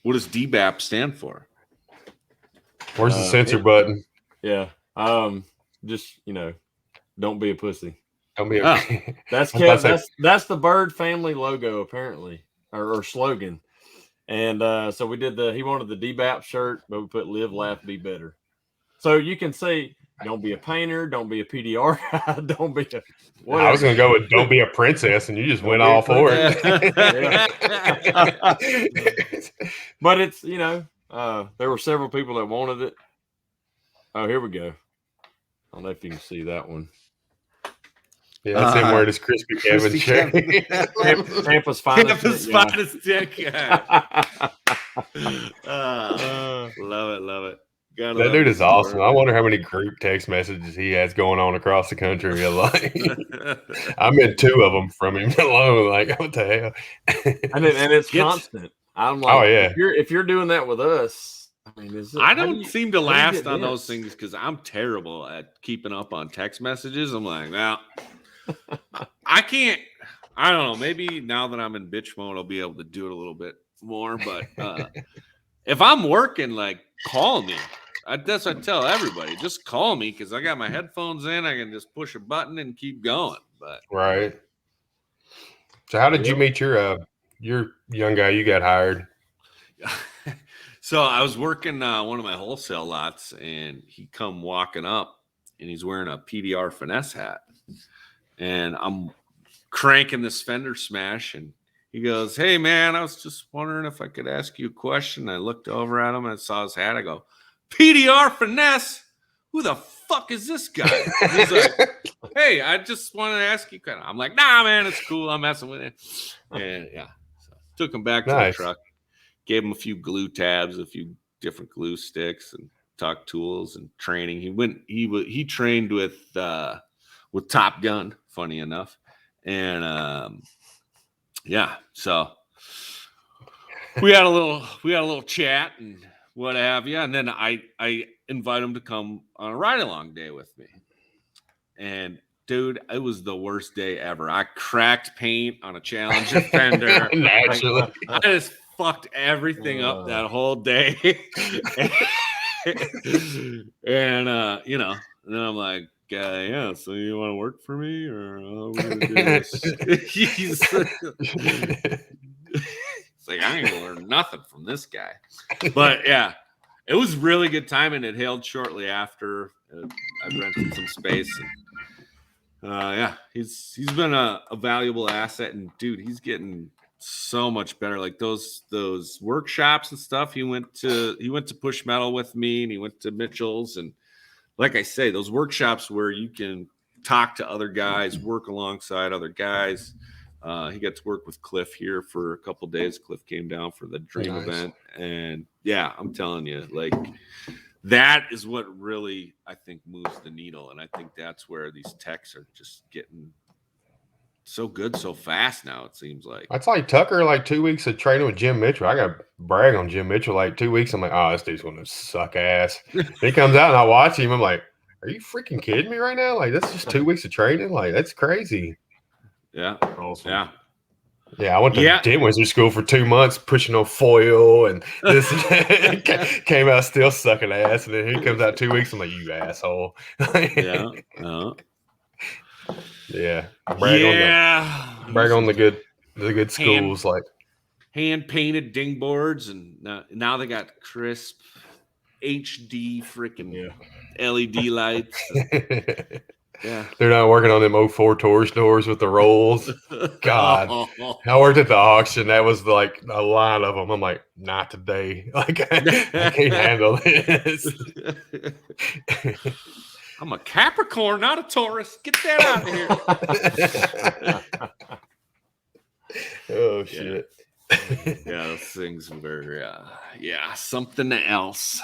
What does DBAP stand for? Where's the censor button? Yeah. Just don't be a pussy. Don't be That's Kevin. That's the Bird family logo apparently, or slogan. And so we did he wanted the DBAP shirt, but we put live, laugh, be better. So you can say, don't be a painter, don't be a PDR guy, don't be a whatever. I was going to go with don't be a princess, and you just went all for it. But it's, there were several people that wanted it. Oh, here we go. I don't know if you can see that one. Yeah, that's him wearing his Crispy Kevin shirt. Tampa's finest dick. Love it. That dude is awesome. I wonder how many group text messages he has going on across the country. I'm in 2 of them from him alone. Like, what the hell? And it's constant. I'm like, oh yeah. If you're doing that with us, I mean, I don't seem to last on those things because I'm terrible at keeping up on text messages. I'm like, well, I can't. I don't know. Maybe now that I'm in bitch mode, I'll be able to do it a little bit more. But if I'm working, like, call me. That's what I tell everybody. Just call me because I got my headphones in. I can just push a button and keep going. But right. So how did you meet your young guy you got hired? So I was working one of my wholesale lots, and he come walking up, and he's wearing a PDR finesse hat, and I'm cranking this fender smash, and he goes, "Hey man, I was just wondering if I could ask you a question." I looked over at him and I saw his hat. I go, "PDR finesse? Who the fuck is this guy?" He's like, "Hey, I just wanted to ask you." I'm like, "Nah, man, it's cool. I'm messing with it." And yeah, so took him back to the truck, gave him a few glue tabs, a few different glue sticks, and talk tools and training. He trained with Top Gun, funny enough, and yeah, so we had a little chat and what have you, and then I invite him to come on a ride along day with me. And dude, it was the worst day ever. I cracked paint on a Challenger fender. Naturally, I just fucked everything up that whole day. And And then I'm like, yeah, so you want to work for me or how are we gonna do this? He's like, I ain't gonna learn nothing from this guy. But yeah, it was really good time, and it hailed shortly after. I rented some space, and yeah, he's been a valuable asset, and dude, he's getting so much better. Like those workshops and stuff. He went to Push Metal with me, and he went to Mitchell's, and like I say, those workshops where you can talk to other guys, work alongside other guys. He got to work with Cliff here for a couple days. Cliff came down for the Dream event, and yeah, I'm telling you, like that is what really I think moves the needle, and I think that's where these techs are just getting so good so fast now. It seems like that's like Tucker, like 2 weeks of training with Jim Mitchell. I got to brag on Jim Mitchell. Like 2 weeks, I'm like, oh, this dude's gonna suck ass. He comes out and I watch him. I'm like, are you freaking kidding me right now? Like that's just 2 weeks of training. Like that's crazy. Yeah, Awesome. Yeah, I went to Dent Wizard School for 2 months, pushing on foil and this. Came out still sucking ass, and then he comes out 2 weeks. I'm like, you asshole. Yeah. Yeah. Brag on the good schools, like hand painted dingboards, and now they got crisp HD freaking LED lights. Yeah, they're not working on them 04 Taurus doors with the rolls. God, I worked at the auction. That was like a lot of them. I'm like, not today. Like I can't handle this. I'm a Capricorn, not a Taurus. Get that out of here. Oh shit. Yeah, those things were something else.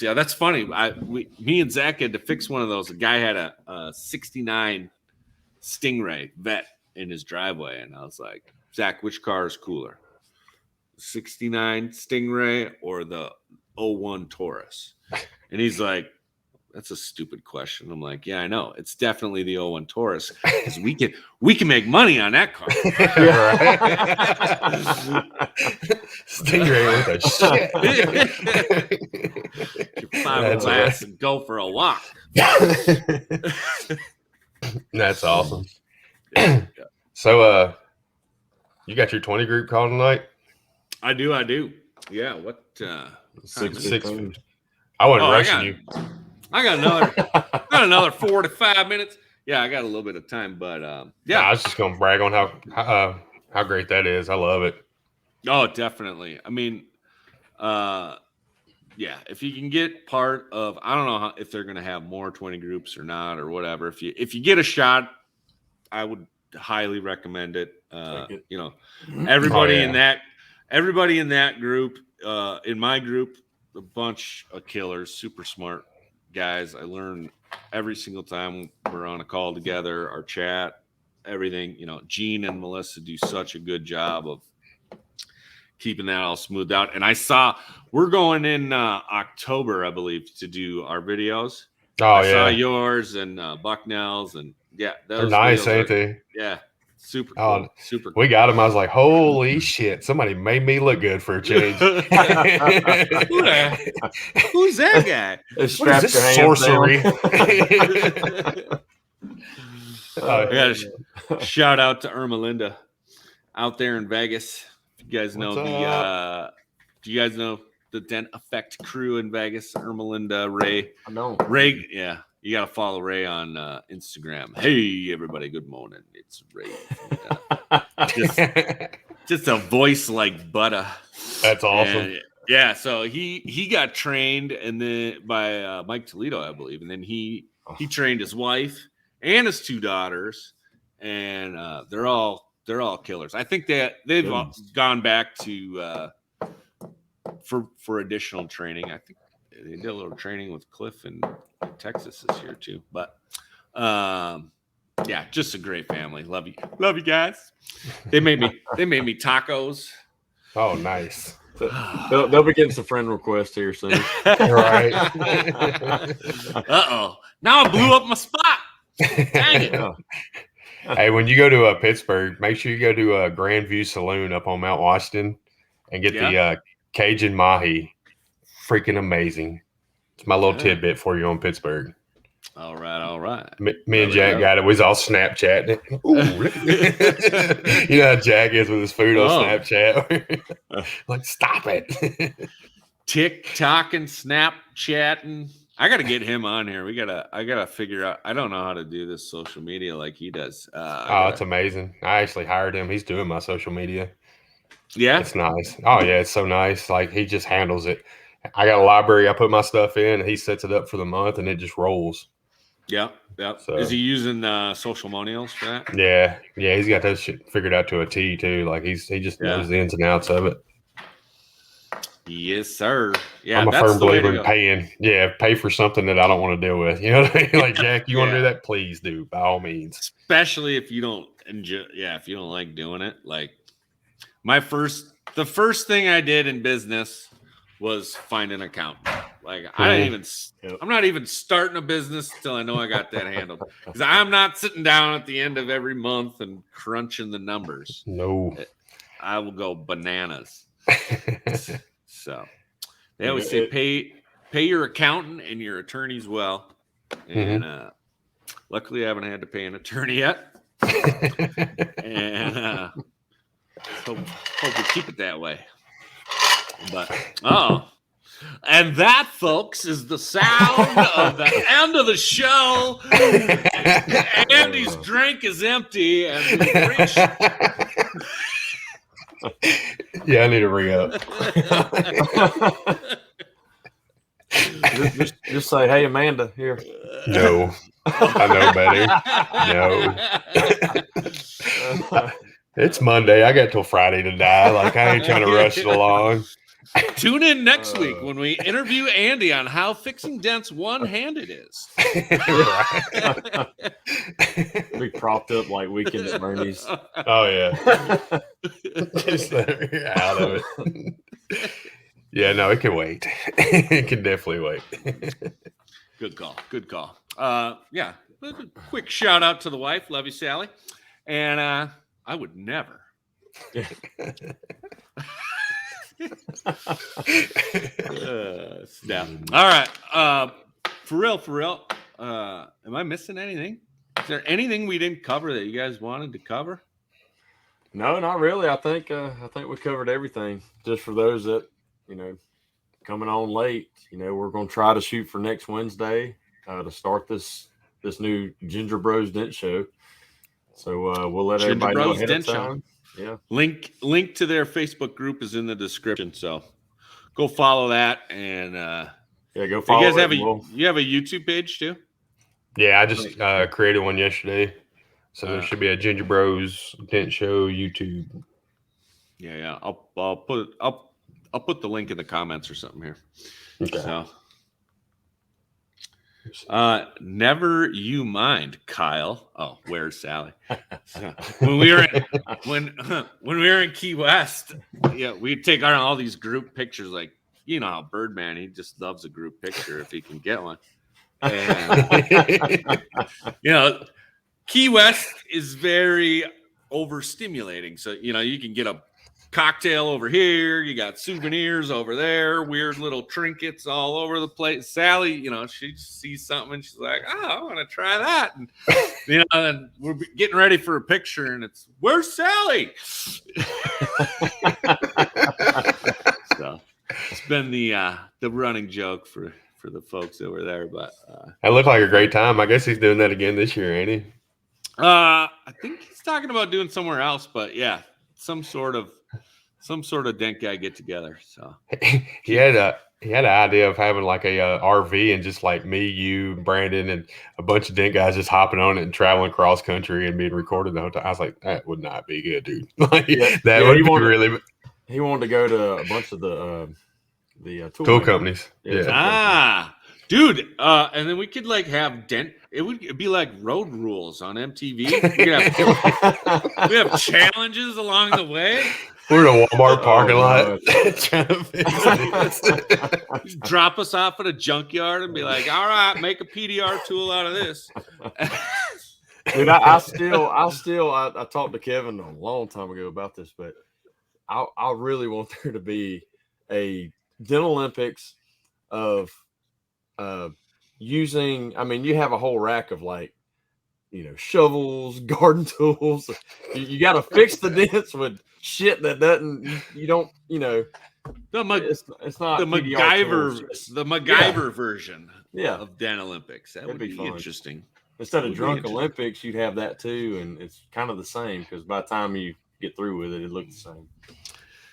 Yeah, that's funny. Me and Zach had to fix one of those. A guy had a 69 Stingray Vet in his driveway, and I was like, Zach, which car is cooler, 69 Stingray or the 01 Taurus? And he's like, that's a stupid question. I'm like, yeah, I know. It's definitely the 01 Taurus, because we can make money on that car. Stingray with a shit. Get 5 glass and go for a walk. That's awesome. So, you got your 20 group call tonight? I do. Yeah. What? 6. I wasn't rushing you. I got another 4 to 5 minutes. Yeah, I got a little bit of time, but yeah. I was just gonna brag on how great that is. I love it. Oh, definitely. I mean, yeah, if you can get part of, I don't know if they're gonna have more 20 groups or not or whatever. If you get a shot, I would highly recommend it. You know, everybody in that group, in my group, a bunch of killers, super smart guys. I learn every single time we're on a call together, our chat, everything. You know, Gene and Melissa do such a good job of keeping that all smoothed out. And I saw we're going in October, I believe, to do our videos. I saw yours and Bucknell's, and yeah, they're nice, ain't they? Yeah, super cool. Super cool. We got them. I was like, holy shit, somebody made me look good for a change. Who's that guy? What is this sorcery? I got shout out to Ermelinda out there in Vegas. If you guys know do you guys know the Dent Effect crew in Vegas? Ermelinda, Ray. I know. Ray, yeah. You got to follow Ray on Instagram. Hey, everybody. Good morning. It's Ray. Just a voice like butter. That's awesome. And, yeah. So he got trained and then by Mike Toledo, I believe. And then he trained his wife and his 2 daughters. And they're all killers. I think they've gone back to for additional training. I think they did a little training with Cliff in Texas this year too. But yeah, just a great family. Love you guys. They made me tacos. Oh, nice. They'll be getting some friend requests here soon. Right. Now I blew up my spot. Dang it. Hey, when you go to Pittsburgh, make sure you go to Grandview Saloon up on Mount Washington and get the Cajun Mahi. Freaking amazing. It's my little tidbit for you on Pittsburgh. All right. Me and Jack got it. We was all Snapchatting it. Ooh, you know how Jack is with his food on Snapchat. Like, stop it. TikTok and Snapchatting. I got to get him on here. I gotta figure out. I don't know how to do this social media like he does. It's amazing. I actually hired him. He's doing my social media. Yeah, it's nice. Oh yeah, it's so nice. Like, he just handles it. I got a library. I put my stuff in, and he sets it up for the month, and it just rolls. Yeah. So, is he using social monials for that? Yeah. He's got that shit figured out to a T too. Like, he just knows the ins and outs of it. Yes, sir. Yeah, I'm a firm believer in paying. Yeah, pay for something that I don't want to deal with. You know what I mean? Like, Jack, you want to do that? Please do, by all means. Especially if you don't enjoy. Yeah, if you don't like doing it. Like, the first thing I did in business was find an accountant. Like, I'm not even starting a business until I know I got that handled. Because I'm not sitting down at the end of every month and crunching the numbers. No, I will go bananas. So they always say pay your accountant and your attorneys well. And luckily I haven't had to pay an attorney yet. And hope we keep it that way. But and that, folks, is the sound of the end of the show. Andy's drink is empty, and we've reached. Yeah, I need to re-up. just say, hey, Amanda, here. No, I know better. No. It's Monday. I got till Friday to die. Like, I ain't trying to rush it along. Tune in next week when we interview Andy on how fixing dents one-handed is. Be propped up like Weekend at Bernie's. Oh, yeah. Just out of it. Yeah, no, it can wait. It can definitely wait. Good call. Yeah, a quick shout out to the wife. Love you, Sally. And I would never. All right. For real. Am I missing anything? Is there anything we didn't cover that you guys wanted to cover? No, not really. I think we covered everything. Just for those that, coming on late, we're going to try to shoot for next Wednesday to start this new Ginger Bros Dent show. So we'll let everybody know ahead of time. Yeah. Link to their Facebook group is in the description. So go follow that and go follow. You guys you have a YouTube page too? Yeah, I just created one yesterday. So there should be a Ginger Bros Dent Show YouTube. Yeah. I'll put the link in the comments or something here. Okay. So never you mind, Kyle. Oh, where's Sally? So, when we were in Key West, we'd take on all these group pictures. Like, how Birdman, he just loves a group picture if he can get one. And, Key West is very overstimulating. So, you can get a cocktail over here, you got souvenirs over there, weird little trinkets all over the place. Sally, she sees something and she's like, I want to try that. And and we're getting ready for a picture and it's, where's Sally? So it's been the running joke for the folks over there. But that looked like a great time. I guess he's doing that again this year, ain't he? I think he's talking about doing somewhere else, but yeah, some sort of dent guy get together. So he had an idea of having like a RV and just like me, you, Brandon, and a bunch of dent guys just hopping on it and traveling cross country and being recorded the whole time. I was like, that would not be good, dude. Like, that would be really. He wanted to go to a bunch of the tool companies. Yeah. Dude, and then we could like have dent. It'd be like Road Rules on MTV. We have challenges along the way. We're in a Walmart parking lot trying to fix it. Drop us off at a junkyard and be like, all right, make a PDR tool out of this. Dude, I talked to Kevin a long time ago about this, but I really want there to be a Dental Olympics of using, I mean, you have a whole rack of like, shovels, garden tools. You got to fix the dents with shit that doesn't, you don't, it's not the PDR tools. MacGyver version Yeah. of Dent Olympics. That would be fun. Interesting. Instead of Drunk Olympics, you'd have that too, and it's kind of the same because by the time you get through with it, it looks the same.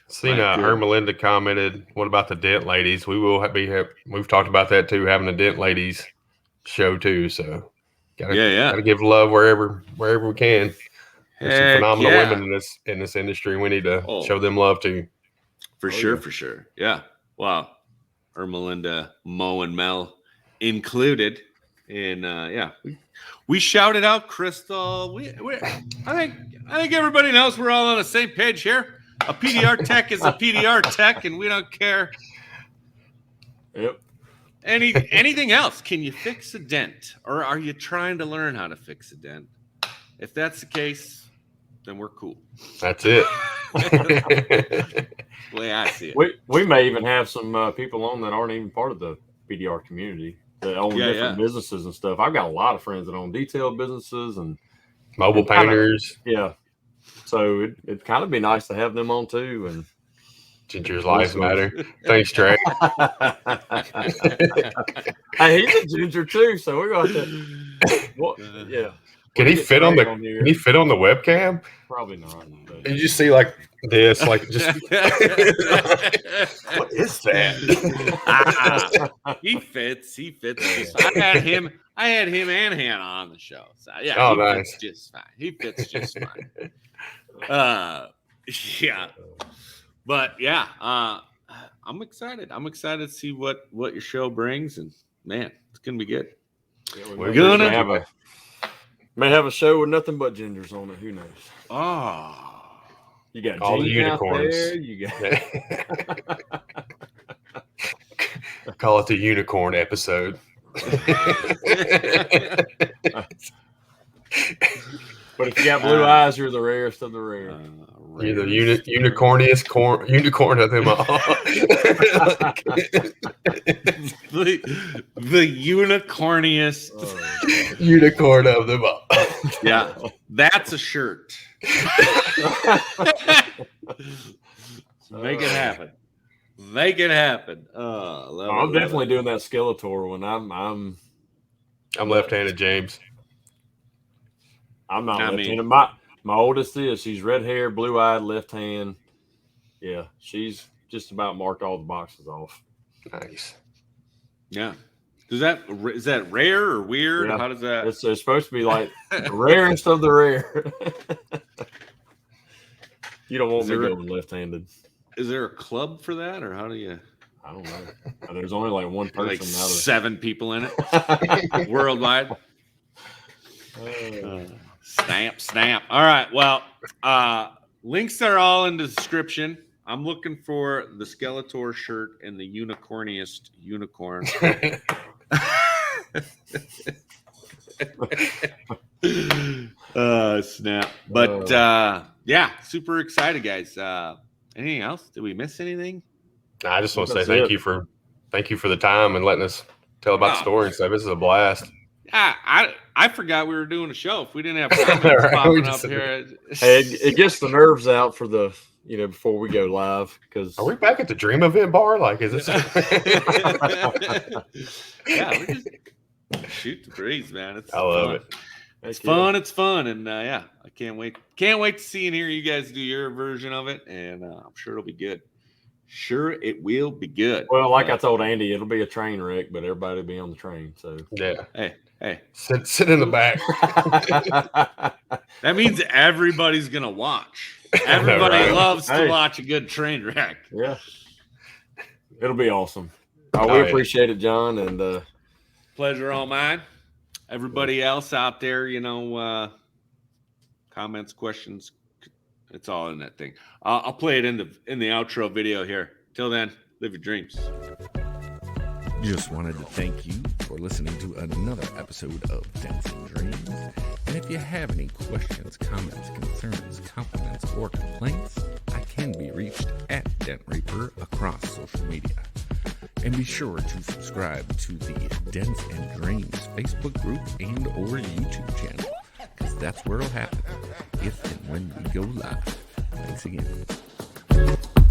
Seen Hermelinda commented, "What about the Dent ladies? We will we've talked about that too, having a Dent ladies show too. So gotta give love wherever we can. There's some phenomenal women in this industry. We need to show them love too. For sure. Yeah. Wow. Hermelinda, Mo, and Mel included. And we shouted out Crystal. I think everybody knows we're all on the same page here. A PDR tech is a PDR tech, and we don't care. Yep. Anything else? Can you fix a dent, or are you trying to learn how to fix a dent? If that's the case, then we're cool. That's it. The way I see it. We may even have some people on that aren't even part of the PDR community that own different businesses and stuff. I've got a lot of friends that own detail businesses and mobile painters. So it'd kind of be nice to have them on too. And Ginger's lives matter. Thanks, Trey. Hey, he's a ginger too, so we're going to. Can he fit on the webcam? Probably not. But. Did you see like this? Like just what is that? He fits. I had him and Hannah on the show. So nice. Fits just fine. He fits just fine. But I'm excited. I'm excited to see what your show brings, and man, it's gonna be good. Yeah, we're gonna may have a show with nothing but gingers on it. Who knows? Oh, you got all the unicorns. There, you got. Call it the unicorn episode. But if you got blue eyes, you're the rarest of the rare. You're the unicorniest unicorn of them all. the unicorniest unicorn of them all. Yeah, that's a shirt. Make it happen. Make it happen. I'm definitely doing that Skeletor one. I'm left-handed, James. I'm not left-handed. My oldest is. She's red hair, blue eyed, left hand. Yeah, she's just about marked all the boxes off. Nice. Yeah. Is that rare or weird? Yeah. How does that? It's supposed to be like the rarest of the rare. You don't want me going left-handed. Is there a club for that, or how do you? I don't know. There's only like one person. Like 7 people in it worldwide. Snap. All right. Well, links are all in the description. I'm looking for the Skeletor shirt and the unicorniest unicorn. Snap. But super excited, guys. Anything else? Did we miss anything? I just want to say thank you for the time and letting us tell about the story and stuff. This is a blast. I forgot we were doing a show. If we didn't have comments popping up here, it gets the nerves out for the before we go live. Because are we back at the Dream Event bar? Like, is this? We just shoot the breeze, man. I love it. It's fun. It's fun, and I can't wait. Can't wait to see and hear you guys do your version of it, and I'm sure it'll be good. Sure, it will be good. Well, like I told Andy, it'll be a train wreck, but everybody will be on the train. So yeah. Hey, sit in the back. That means everybody's gonna watch. Everybody loves to watch a good train wreck. Yeah, it'll be awesome. We appreciate it, John, and pleasure all mine. Everybody else out there, comments, questions, it's all in that thing. I'll play it in the outro video here. Till then, live your dreams. Just wanted to thank you for listening to another episode of Dents and Dreams. And if you have any questions, comments, concerns, compliments, or complaints, I can be reached at Dent Reaper across social media. And be sure to subscribe to the Dents and Dreams Facebook group and or YouTube channel, because that's where it'll happen if and when we go live. Thanks again.